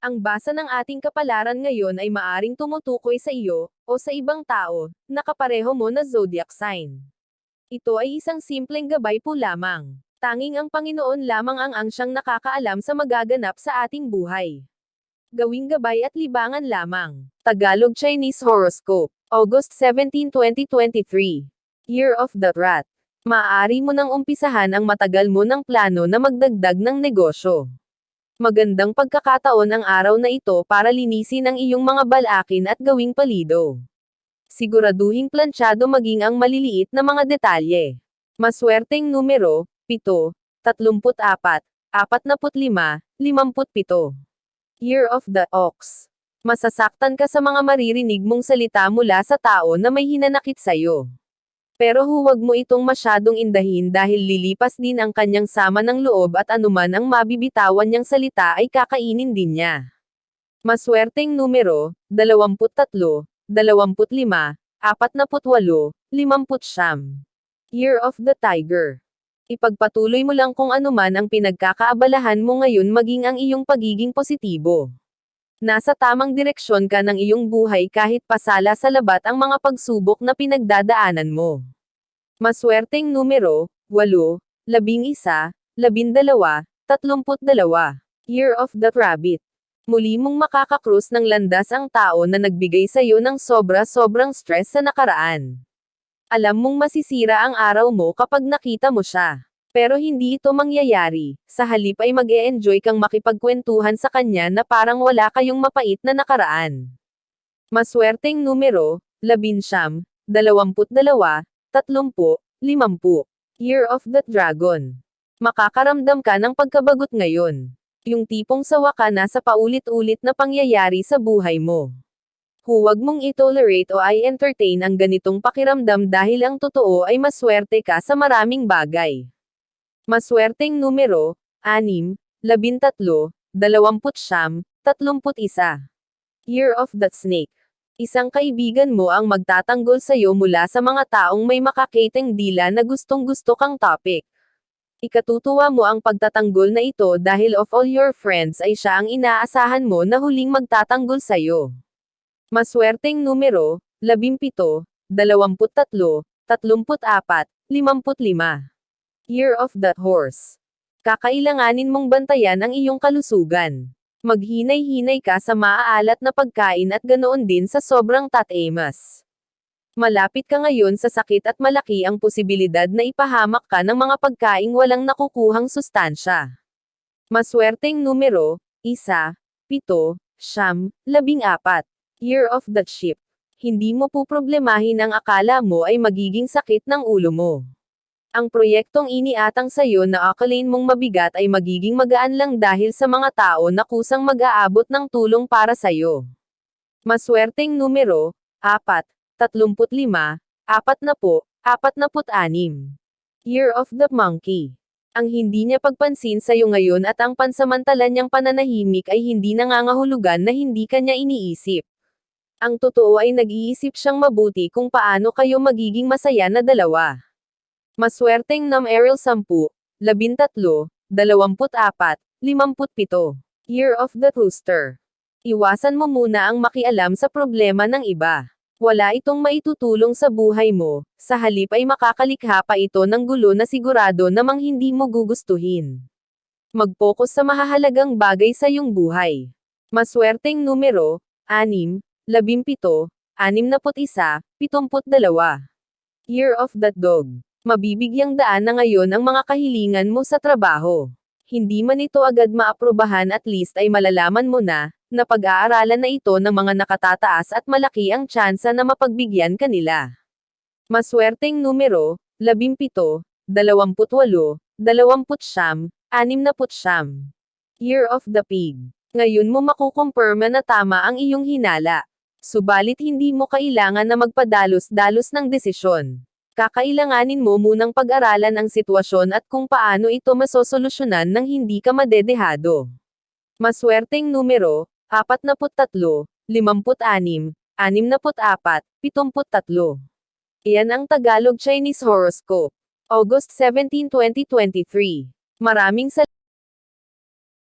Ang basa ng ating kapalaran ngayon ay maaring tumutukoy sa iyo, o sa ibang tao, na kapareho mo na zodiac sign. Ito ay isang simpleng gabay po lamang. Tanging ang Panginoon lamang ang siyang nakakaalam sa magaganap sa ating buhay. Gawing gabay at libangan lamang. Tagalog Chinese Horoscope. August 17, 2023. Year of the Rat. Maaari mo nang umpisahan ang matagal mo ng plano na magdagdag ng negosyo. Magandang pagkakataon ang araw na ito para linisin ang iyong mga balakin at gawing palido. Siguraduhing planchado maging ang maliliit na mga detalye. Maswerteng numero, 7, 34, 45, 57. Year of the Ox. Masasaktan ka sa mga maririnig mong salita mula sa tao na may hinanakit sa'yo. Pero huwag mo itong masyadong indahin dahil lilipas din ang kanyang sama ng loob at anuman ang mabibitawan niyang salita ay kakainin din niya. Maswerteng numero, 23, 25, 48, 50. Year of the Tiger. Ipagpatuloy mo lang kung anuman ang pinagkakaabalahan mo ngayon maging ang iyong pagiging positibo. Nasa tamang direksyon ka ng iyong buhay kahit pasala sa labat ang mga pagsubok na pinagdadaanan mo. Maswerteng numero, 8, 11, 12, 32. Year of the Rabbit. Muli mong makakakrus ng landas ang tao na nagbigay sa iyo ng sobra-sobrang stress sa nakaraan. Alam mong masisira ang araw mo kapag nakita mo siya. Pero hindi ito mangyayari, sa halip ay mag-e-enjoy kang makipagkwentuhan sa kanya na parang wala kayong mapait na nakaraan. Maswerteng numero, 11, 22, 30, 50. Year of the Dragon. Makakaramdam ka ng pagkabagot ngayon. Yung tipong sawa ka na sa paulit-ulit na pangyayari sa buhay mo. Huwag mong i-tolerate o i-entertain ang ganitong pakiramdam dahil ang totoo ay maswerte ka sa maraming bagay. Maswerteng numero, 6, 13, 29, 31. Year of the Snake. Isang kaibigan mo ang magtatanggol sa iyo mula sa mga taong may makakiteng dila na gustong-gusto kang topic. Ikatutuwa mo ang pagtatanggol na ito dahil of all your friends ay siya ang inaasahan mo na huling magtatanggol sa iyo. Maswerteng numero, 17, 23, 34, 55. Year of the Horse. Kakailanganin mong bantayan ang iyong kalusugan. Maghinay-hinay ka sa maaalat na pagkain at ganoon din sa sobrang tatemas. Malapit ka ngayon sa sakit at malaki ang posibilidad na ipahamak ka ng mga pagkaing walang nakukuhang sustansya. Maswerteng numero, 1, 7, 9, 14. Year of the Sheep. Hindi mo poproblemahin ang akala mo ay magiging sakit ng ulo mo. Ang proyektong iniatang sa iyo na akalain mong mabigat ay magiging magaan lang dahil sa mga tao na kusang mag-aabot ng tulong para sa iyo. Maswerteng numero, 4, 35, 40, 46. Year of the Monkey. Ang hindi niya pagpansin sa iyo ngayon at ang pansamantala niyang pananahimik ay hindi nangangahulugan na hindi ka niya iniisip. Ang totoo ay nag-iisip siyang mabuti kung paano kayo magiging masaya na dalawa. Maswerteng numero 10, 13, 24, 57. Year of the Rooster. Iwasan mo muna ang makialam sa problema ng iba. Wala itong maitutulong sa buhay mo, sa halip ay makakalikha pa ito ng gulo na sigurado namang hindi mo gugustuhin. Mag-focus sa mahahalagang bagay sa iyong buhay. Maswerteng numero, 6, 17, 61, 72. Year of the Dog. Mabibigyang daan na ngayon ang mga kahilingan mo sa trabaho. Hindi man ito agad maaprubahan at least ay malalaman mo na pag-aaralan na ito ng mga nakatataas at malaki ang tsansa na mapagbigyan kanila. Maswerteng numero, 17, 28, 29, 60. Year of the Pig. Ngayon mo makukumpirma na tama ang iyong hinala. Subalit hindi mo kailangan na magpadalos-dalos ng desisyon. Kakailanganin mo munang pag-aralan ang sitwasyon at kung paano ito masosolusyonan nang hindi ka madedehado. Maswerteng numero, 43, 56, 64, 73. Iyan ang Tagalog Chinese Horoscope. August 17, 2023. Maraming salamat.